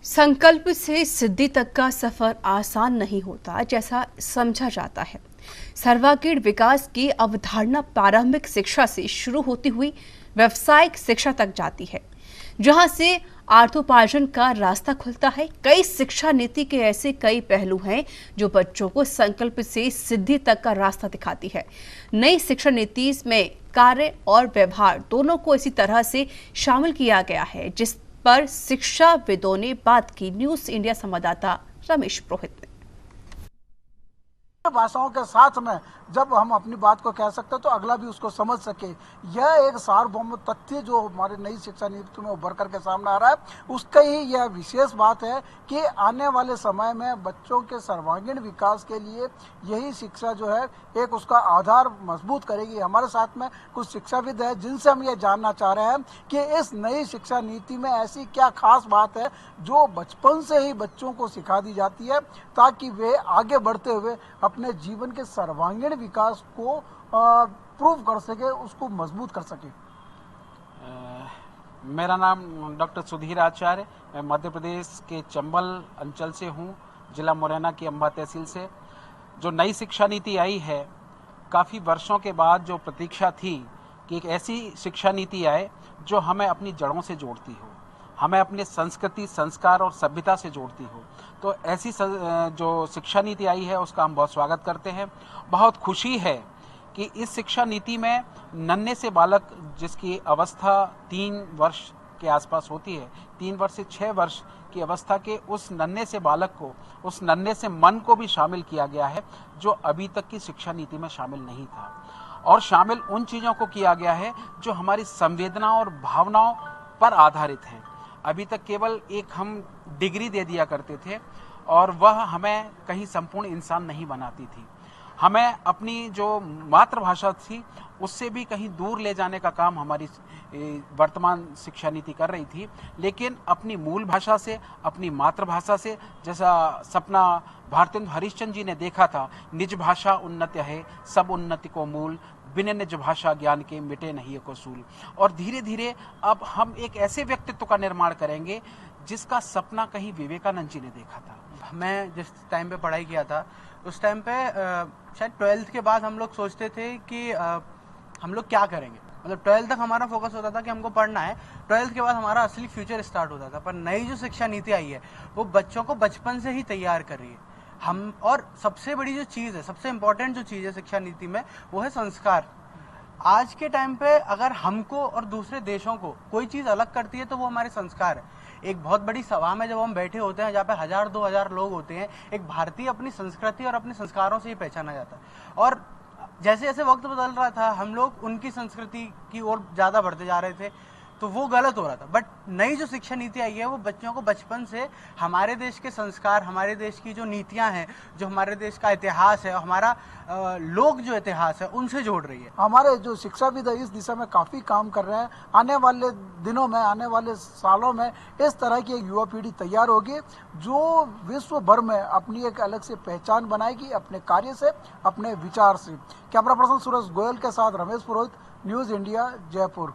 संकल्प से सिद्धि तक का सफर आसान नहीं होता जैसा समझा जाता है। सर्वांगीण विकास की अवधारणा प्रारंभिक शिक्षा से शुरू होती हुई व्यावसायिक शिक्षा तक जाती है, जहां से अर्थोपार्जन का रास्ता खुलता है। कई शिक्षा नीति के ऐसे कई पहलू हैं जो बच्चों को संकल्प से सिद्धि तक का रास्ता दिखाती है। नई शिक्षा नीति में कार्य और व्यवहार दोनों को इसी तरह से शामिल किया गया है, जिस पर शिक्षाविदों ने बात की। न्यूज इंडिया संवाददाता रमेश पुरोहित ने। भाषाओं के साथ में जब हम अपनी बात को कह सकते हैं तो अगला भी उसको समझ सके, यह एक सार्वभौम तथ्य जो हमारी नई शिक्षा नीति में उभर करके सामने आ रहा है, उसका ही यह विशेष बात है कि आने वाले समय में बच्चों के सर्वांगीण विकास के लिए यही शिक्षा जो है एक उसका आधार मजबूत करेगी। हमारे साथ में कुछ शिक्षाविद हैं जिनसे हम ये जानना चाह रहे हैं कि इस नई शिक्षा नीति में ऐसी क्या खास बात है जो बचपन से ही बच्चों को सिखा दी जाती है ताकि वे आगे बढ़ते हुए अपने जीवन के सर्वांगीण विकास को प्रूव कर सके, उसको मजबूत कर सके। मेरा नाम डॉक्टर सुधीर आचार्य, मैं मध्य प्रदेश के चंबल अंचल से हूँ, जिला मुरैना की अंबा तहसील से। जो नई शिक्षा नीति आई है, काफ़ी वर्षों के बाद जो प्रतीक्षा थी कि एक ऐसी शिक्षा नीति आए जो हमें अपनी जड़ों से जोड़ती हो, हमें अपने संस्कृति, संस्कार और सभ्यता से जोड़ती हो। तो ऐसी जो शिक्षा नीति आई है उसका हम बहुत स्वागत करते हैं। बहुत खुशी है कि इस शिक्षा नीति में नन्हे से बालक जिसकी अवस्था 3 वर्ष के आसपास होती है, 3 वर्ष से 6 वर्ष की अवस्था के उस नन्हे से बालक को, उस नन्हे से मन को भी शामिल किया गया है जो अभी तक की शिक्षा नीति में शामिल नहीं था। और शामिल उन चीज़ों को किया गया है जो हमारी संवेदना और भावनाओं पर आधारित है। अभी तक केवल एक हम डिग्री दे दिया करते थे और वह हमें कहीं संपूर्ण इंसान नहीं बनाती थी। हमें अपनी जो मातृभाषा थी उससे भी कहीं दूर ले जाने का काम हमारी वर्तमान शिक्षा नीति कर रही थी। लेकिन अपनी मूल भाषा से, अपनी मातृभाषा से, जैसा सपना भारतेंदु हरिश्चंद्र जी ने देखा था, निज भाषा उन्नत्य है सब उन्नति को मूल, बिन निज भाषा ज्ञान के मिटे नहीं को सूल। और धीरे धीरे अब हम एक ऐसे व्यक्तित्व का निर्माण करेंगे जिसका सपना कहीं विवेकानंद जी ने देखा था। मैं जिस टाइम पे पढ़ाई किया था उस टाइम पे शायद 12th के बाद हम लोग सोचते थे कि हम लोग क्या करेंगे। मतलब 12th तक हमारा फोकस होता था कि हमको पढ़ना है, 12th के बाद हमारा असली फ्यूचर स्टार्ट होता था। पर नई जो शिक्षा नीति आई है वो बच्चों को बचपन से ही तैयार कर रही है। हम और सबसे बड़ी जो चीज़ है, सबसे इम्पोर्टेंट जो चीज़ है शिक्षा नीति में, वो है संस्कार। आज के टाइम पे अगर हमको और दूसरे देशों को कोई चीज़ अलग करती है तो वो हमारे संस्कार है। एक बहुत बड़ी सभा में जब हम बैठे होते हैं जहाँ पे 1000-2000 लोग होते हैं, एक भारतीय अपनी संस्कृति और अपने संस्कारों से ही पहचाना जाता है। और जैसे जैसे वक्त बदल रहा था हम लोग उनकी संस्कृति की ओर ज़्यादा बढ़ते जा रहे थे, तो वो गलत हो रहा था। बट नई जो शिक्षा नीति आई है वो बच्चों को बचपन से हमारे देश के संस्कार, हमारे देश की जो नीतियां हैं, जो हमारे देश का इतिहास है, हमारा लोक जो इतिहास है, उनसे जोड़ रही है। हमारे जो शिक्षाविद है इस दिशा में काफ़ी काम कर रहे हैं। आने वाले दिनों में, आने वाले सालों में इस तरह की एक युवा पीढ़ी तैयार होगी जो विश्व भर में अपनी एक अलग से पहचान बनाएगी, अपने कार्य से, अपने विचार से। कैमरा पर्सन सूरज गोयल के साथ रमेश पुरोहित, न्यूज़ इंडिया, जयपुर।